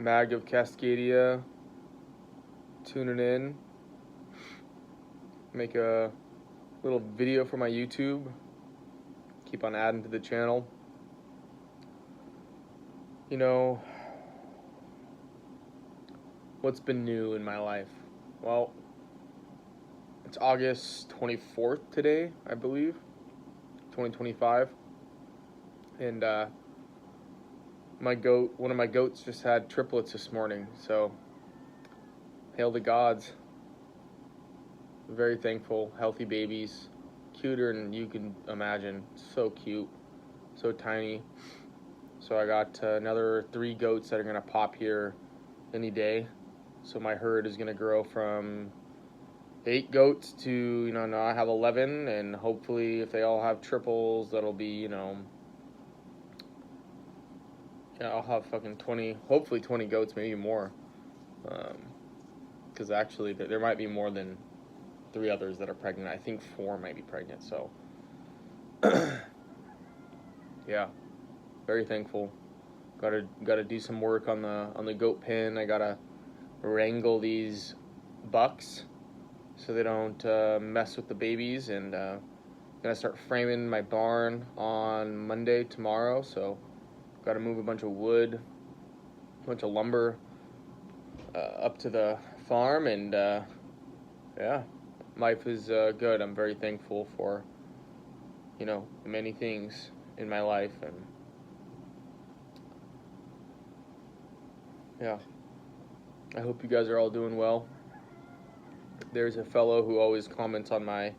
Mag of Cascadia tuning in. Make a little video for my YouTube. Keep on adding to the channel. You know, what's been new in my life? Well, it's August 24th today, I believe, 2025. And one of my goats just had triplets this morning, so hail the gods. Very thankful, healthy babies, cuter than you can imagine, so cute, so tiny. So I got another 3 goats that are gonna pop here any day. So my herd is gonna grow from 8 goats to, now I have 11, and hopefully if they all have triples, that'll be, I'll have fucking 20, hopefully 20 goats, maybe more. Because actually there might be more than 3 others that are pregnant. I think 4 might be pregnant, so yeah, very thankful. Gotta do some work on the goat pen. I gotta wrangle these bucks so they don't mess with the babies, and gonna start framing my barn on Monday, tomorrow. So gotta move a bunch of wood, a bunch of lumber up to the farm, and yeah, life is good. I'm very thankful for many things in my life, and yeah, I hope you guys are all doing well. There's a fellow who always comments on my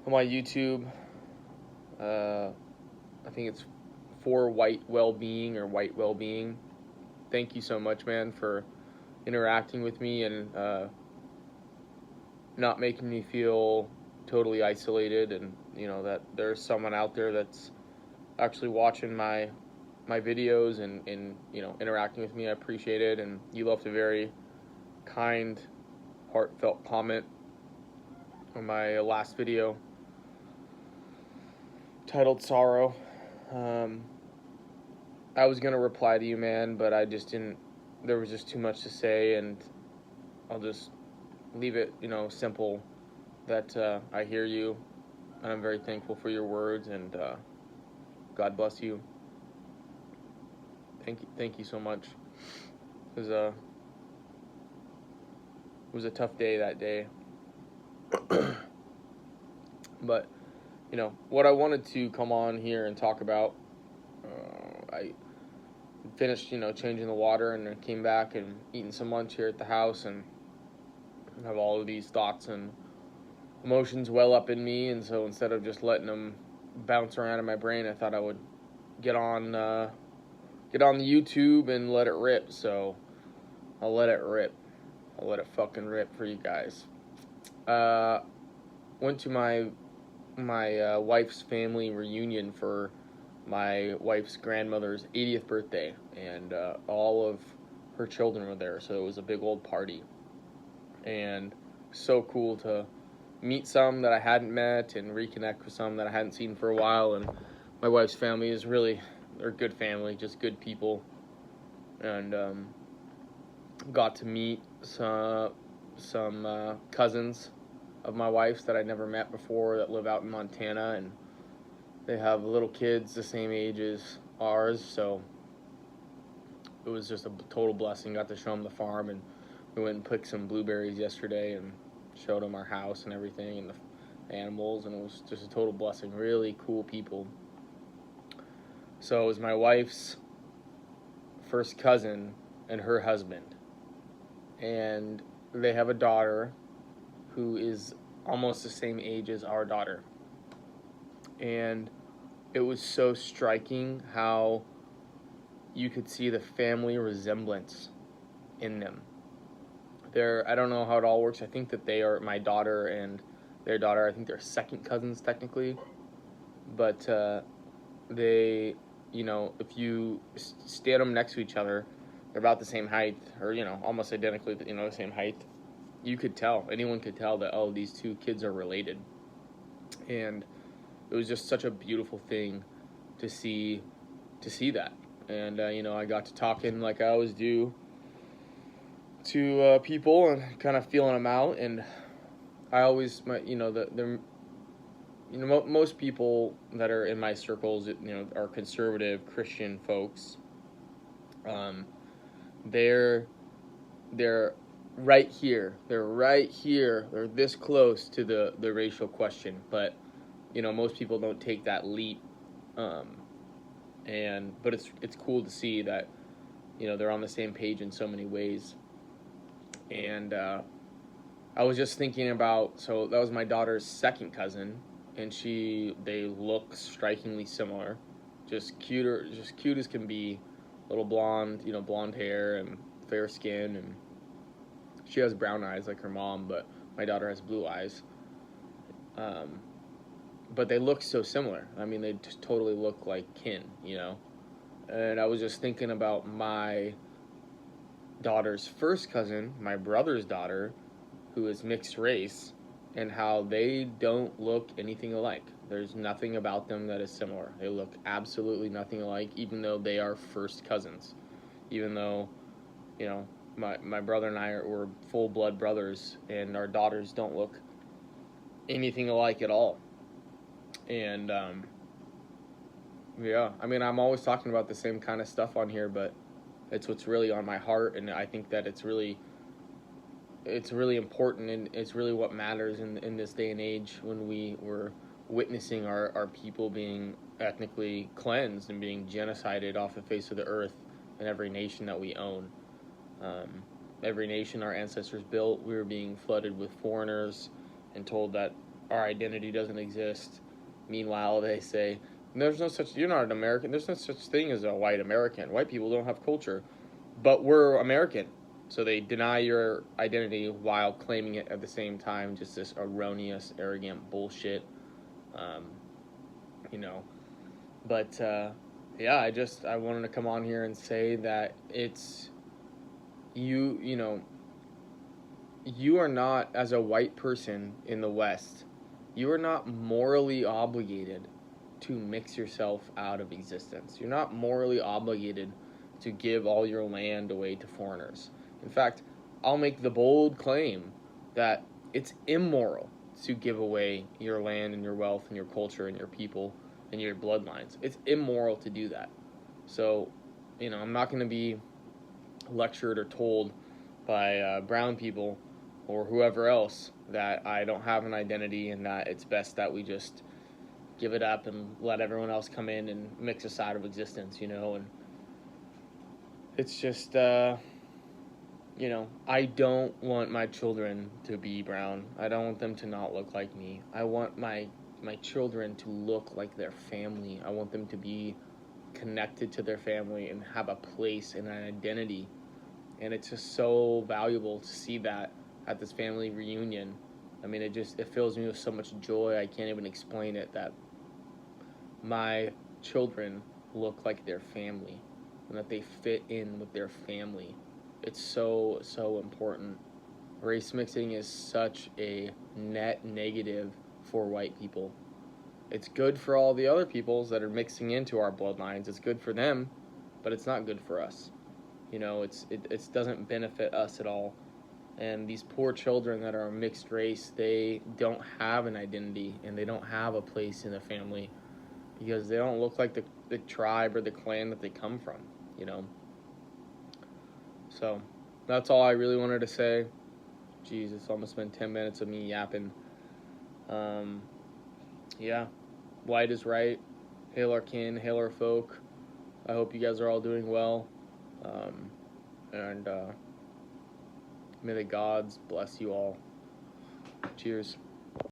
YouTube. I think it's for white well-being or white well-being. Thank you so much, man, for interacting with me and not making me feel totally isolated, and that there's someone out there that's actually watching my videos and interacting with me. I appreciate it. And you left a very kind, heartfelt comment on my last video titled Sorrow. I was gonna reply to you, man, but I just didn't. There was just too much to say, and I'll just leave it simple that I hear you, and I'm very thankful for your words, and God bless you. Thank you so much. It was a tough day that day. But what I wanted to come on here and talk about, I finished changing the water, and I came back and eating some lunch here at the house, and have all of these thoughts and emotions well up in me. And so instead of just letting them bounce around in my brain, I thought I would get on the YouTube and let it rip. So I'll let it rip. I'll let it fucking rip for you guys. Went to my wife's family reunion for my wife's grandmother's 80th birthday, and all of her children were there, so it was a big old party, and so cool to meet some that I hadn't met and reconnect with some that I hadn't seen for a while. And my wife's family is they're a good family, just good people, and got to meet some cousins of my wife's that I'd never met before that live out in Montana, and they have little kids the same age as ours, so it was just a total blessing. Got to show them the farm, and we went and picked some blueberries yesterday and showed them our house and everything and the animals, and it was just a total blessing. Really cool people. So it was my wife's first cousin and her husband, and they have a daughter who is almost the same age as our daughter. And it was so striking how you could see the family resemblance in them. I don't know how it all works. I think that they are, my daughter and their daughter, I think they're second cousins technically. But they, if you stand them next to each other, they're about the same height, or, almost identically, the same height. You could tell, anyone could tell that, oh, these two kids are related. And it was just such a beautiful thing to see that. and I got to talking like I always do to people and kind of feeling them out. And I always, most people that are in my circles, are conservative Christian folks. Um, they're they're right here. They're right here. They're this close to the racial question, but most people don't take that leap. Um, but it's cool to see that they're on the same page in so many ways. And I was just thinking about, so that was my daughter's second cousin, and they look strikingly similar, just cute as can be, little blonde, blonde hair and fair skin, and she has brown eyes like her mom, but my daughter has blue eyes. But they look so similar. I mean, they just totally look like kin. And I was just thinking about my daughter's first cousin, my brother's daughter, who is mixed race, and how they don't look anything alike. There's nothing about them that is similar. They look absolutely nothing alike, even though they are first cousins. Even though, my brother and I were full blood brothers, and our daughters don't look anything alike at all. And I mean, I'm always talking about the same kind of stuff on here, but it's what's really on my heart, and I think that it's really important, and it's really what matters in this day and age when we're witnessing our people being ethnically cleansed and being genocided off the face of the earth in every nation that we own. Every nation our ancestors built, we were being flooded with foreigners and told that our identity doesn't exist. Meanwhile, they say, you're not an American, there's no such thing as a white American. White people don't have culture, but we're American. So they deny your identity while claiming it at the same time, just this erroneous, arrogant bullshit, But, I wanted to come on here and say that it's, you are not, as a white person in the West, you are not morally obligated to mix yourself out of existence. You're not morally obligated to give all your land away to foreigners. In fact, I'll make the bold claim that it's immoral to give away your land and your wealth and your culture and your people and your bloodlines. It's immoral to do that. So, I'm not going to be lectured or told by brown people or whoever else that I don't have an identity and that it's best that we just give it up and let everyone else come in and mix us out of existence, and it's just, I don't want my children to be brown. I don't want them to not look like me. I want my children to look like their family. I want them to be connected to their family and have a place and an identity. And it's just so valuable to see that at this family reunion. I mean, it fills me with so much joy. I can't even explain it, that my children look like their family and that they fit in with their family. It's so, so important. Race mixing is such a net negative for white people. It's good for all the other peoples that are mixing into our bloodlines. It's good for them, but it's not good for us. It doesn't benefit us at all. And these poor children that are mixed race, they don't have an identity and they don't have a place in the family because they don't look like the tribe or the clan that they come from, So, that's all I really wanted to say. Jeez, it's almost been 10 minutes of me yapping. White is right. Hail our kin, hail our folk. I hope you guys are all doing well. And may the gods bless you all. Cheers.